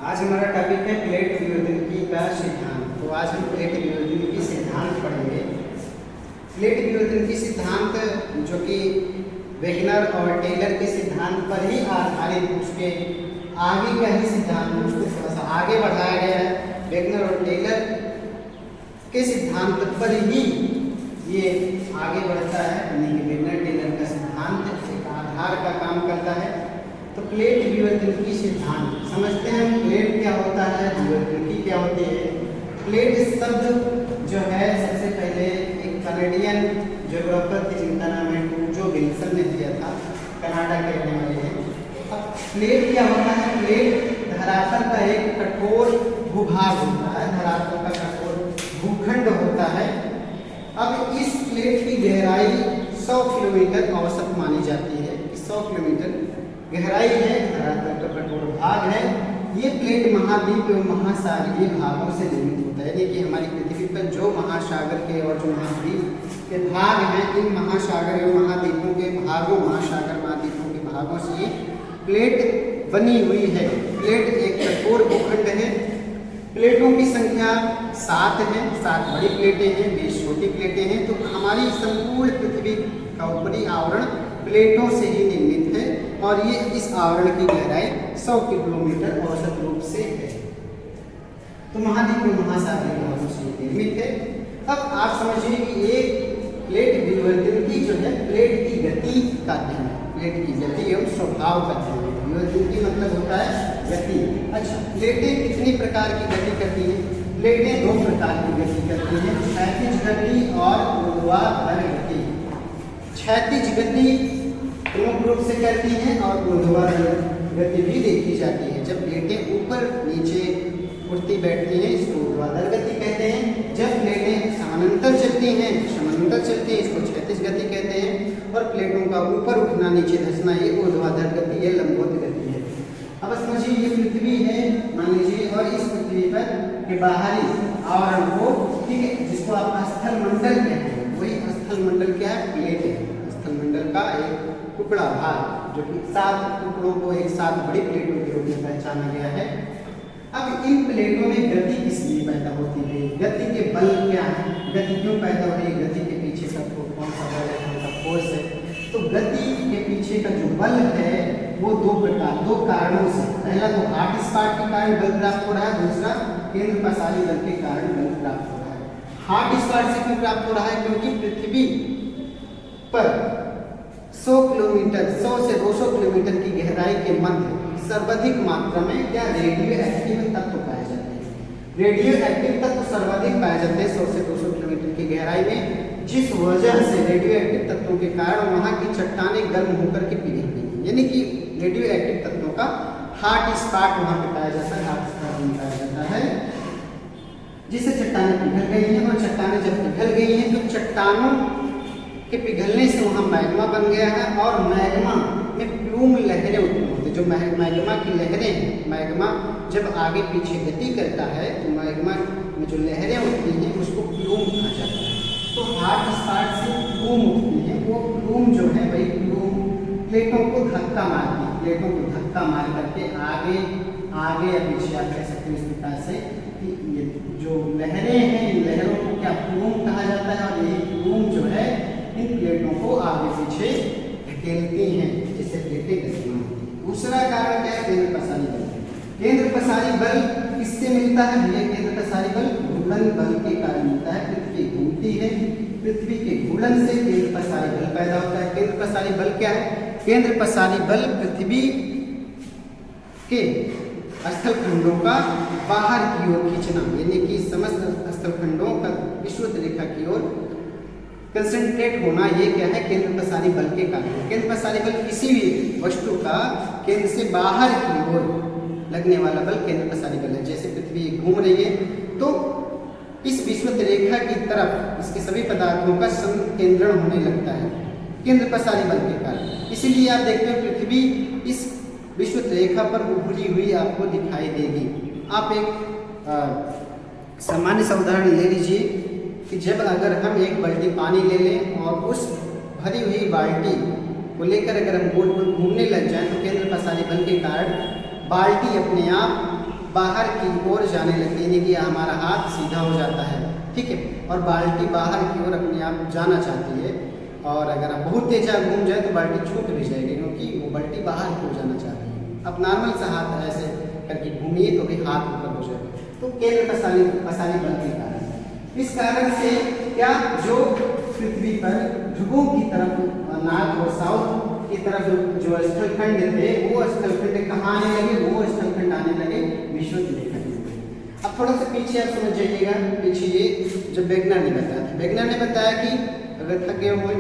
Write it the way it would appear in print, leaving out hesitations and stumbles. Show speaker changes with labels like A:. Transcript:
A: आज हमारा टॉपिक है प्लेट विवर्तनिकी का सिद्धांत। तो आज हम प्लेट विवर्तनिकी सिद्धांत पढ़ेंगे। प्लेट विवर्तनिकी सिद्धांत जो कि वेगनर और टेलर के सिद्धांत पर ही आधारित, उसके आगे का ही सिद्धांत, उसको थोड़ा सा आगे बढ़ाया गया है। वेगनर और टेलर के सिद्धांत पर ही ये आगे बढ़ता है, यानी कि वेगनर टेलर का सिद्धांत एक आधार का काम करता है। तो प्लेट विवर्तनिकी सिद्धांत समझते हैं। प्लेट क्या होता है, विवर्तनिकी क्या होती है। प्लेट शब्द जो है सबसे पहले एक कनाडियन ज्योग्राफर थे जिनका नाम है जो विल्सन ने दिया था, कनाडा के रहने वाले हैं। अब प्लेट क्या होता है, प्लेट धरातल का एक कठोर भूभाग होता है, धरातल का कठोर भूखंड होता है। अब इस प्लेट की गहराई 100 किलोमीटर औसत मानी जाती है। 100 किलोमीटर गहराई है, धरातल का कठोर भाग है। ये प्लेट महाद्वीप एवं महासागरीय भागों से निर्मित होता है, यानी कि हमारी पृथ्वी पर जो महासागर के और जो महाद्वीप के भाग हैं, इन महासागर एवं महाद्वीपों के भागों, महासागर महाद्वीपों के भागों से ये प्लेट बनी हुई है। प्लेट एक कठोर भूखंड है। प्लेटों की संख्या 7 है, 7 बड़ी प्लेटें हैं, 20 छोटी प्लेटें हैं। तो हमारी संपूर्ण पृथ्वी का ऊपरी आवरण प्लेटों से ही निर्मित है और ये इस आवरण की गहराई 100 किलोमीटर औसत रूप से है। तो महाद्वीप में महासागरीय भागों से निर्मित है। अब आप समझिए कि एक प्लेट विवर्तनिकी जो है प्लेट की गति का अध्ययन है, प्लेट की गति एवं स्वभाव का अध्ययन है। विवर्तनिकी मतलब होता है गति। अच्छा, प्लेटें कितनी प्रकार की गति करती हैं? प्लेटें 2 प्रकार की गति करती हैं, क्षैतिज गति और ऊर्ध्वाधर गति। क्षैतिज गति प्रमुख रूप से करती हैं और ऊर्ध्वाधर गति भी देखी जाती है। जब प्लेटें ऊपर नीचे उठती बैठती हैं इसको ऊर्ध्वाधर गति कहते हैं। जब प्लेटें समानांतर चलती हैं, इसको क्षैतिज गति कहते हैं। और प्लेटों का ऊपर उठना नीचे धंसना ये ऊर्ध्वाधर गति है, लंबवत गति है। अब समझिए ये पृथ्वी है मान लीजिए, और इस पृथ्वी पर के बाहरी आवरण को, ठीक है, जिसको आप स्थल मंडल कहते हैं, वही स्थल मंडल क्या है, प्लेट है। स्थल मंडल का एक टुकड़ा भाग जो कि 7 टुकड़ों को एक साथ बड़ी प्लेटों के रूप में पहचाना गया है। अब इन प्लेटों में गति किस लिए पैदा होती है, गति के बल क्या है, गति क्यों पैदा हो रही है, गति के पीछे का कौन सा बल है, कौन सा फोर्स है। तो गति के पीछे का जो बल है वो 2 कारणों से, पहला तो हॉट स्पॉट के कारण बल प्राप्त हो रहा है, दूसरा केंद्र पसारी बल के कारण बल प्राप्त हो रहा है। हॉट स्पॉट से क्यों प्राप्त हो रहा है, क्योंकि पृथ्वी पर 100 किलोमीटर, 100 से 200 किलोमीटर की गहराई के मध्य सर्वाधिक मात्रा में क्या रेडियो एक्टिव तत्व पाए जाते हैं। रेडियो एक्टिव तत्व सर्वाधिक पाए जाते हैं 100 से 200 किलोमीटर की गहराई में, जिस वजह से रेडियो एक्टिव तत्वों के कारण वहाँ की चट्टानें गर्म होकर के पिघल गई। यानी कि रेडियो एक्टिव तत्वों का हॉट स्पॉट वहाँ पे पाया जाता है, हॉट स्पॉट में पाया जाता है, जिससे चट्टानें पिघल गई हैं। और चट्टानें जब पिघल गई हैं तो चट्टानों के पिघलने से वहाँ मैग्मा बन गया है और मैग्मा में प्लूम लहरें उत्पन्न होती हैं। जो मैग्मा की लहरें हैं, मैग्मा जब आगे पीछे गति करता है तो मैग्मा में जो लहरें उठती हैं उसको प्लूम कहा जाता है। तो हॉट स्पॉट से प्लूम उठती है, वो प्लूम जो है वही प्लूम प्लेटों को धक्का मारती है, प्लेटों को धक्का मार करके आगे या पीछे आप कह सकते हैं इस प्रकार से कि ये जो लहरें हैं, इन लहरों को क्या प्लूम कहा जाता है। और ये प्लूम जो है इन प्लेटों को आगे पीछे धकेलती हैं, जिससे प्लेटें गतिमान होती हैं। दूसरा कारण क्या है, केंद्र पसारी बल। केंद्र पसारी बल किससे मिलता है, ये केंद्र पसारी बल घूर्णन बल के कारण मिलता है। पृथ्वी घूमती है, पृथ्वी के घूर्णन से केंद्र पसारी बल पैदा होता है। केंद्र पसारी बल क्या है, केंद्र पसारी बल पृथ्वी के स्थलखंडों का बाहर की ओर खींचना, यानी कि समस्त स्थलखंडों का विषुवत रेखा की ओर कंसंट्रेट होना, ये क्या है, केंद्र पसारी बल के कारण। केंद्र पसारी बल किसी भी वस्तु का केंद्र से बाहर की ओर लगने वाला बल केंद्र पसारी बल है। जैसे पृथ्वी घूम रही है तो इस विषुवत रेखा की तरफ इसके सभी पदार्थों का संकेंद्रण होने लगता है केंद्र पसारी बल के कारण। इसीलिए आप देखते हैं पृथ्वी इस विषुवत रेखा पर उभरी हुई आपको दिखाई देगी। आप एक सामान्य सा उदाहरण ले लीजिए कि जब अगर हम एक बाल्टी पानी ले लें और उस भरी हुई बाल्टी को लेकर अगर हम गोल गोल घूमने लग जाएं तो केंद्र पसारी बल के कारण बाल्टी अपने आप बाहर की ओर जाने लगती है, यानी कि हमारा हाथ सीधा हो जाता है, ठीक है, और बाल्टी बाहर की ओर अपने आप जाना चाहती है। और अगर आप बहुत तेज घूम जाए तो बाल्टी छूट भी जाएगी, क्योंकि वो बाल्टी बाहर की ओर जाना चाहती है। अब नॉर्मल सा हाथ ऐसे करके घूमिए तो भी हाथ ऊपर हो जाएगा, तो केंद्र पसारी बल के कारण। इस कारण से क्या जो पृथ्वी पर ध्रुवों की तरफ नॉर्थ और साउथ की तरफ जो स्थलखंड थे वो स्थलखंड कहाँ आने लगे, वो स्थलखंड आने लगे विषुवत रेखा में। अब थोड़ा सा पीछे आप समझ जाइएगा, पीछे ये जब वेगनर ने बताया था, वेगनर ने बताया कि अगर थके हुए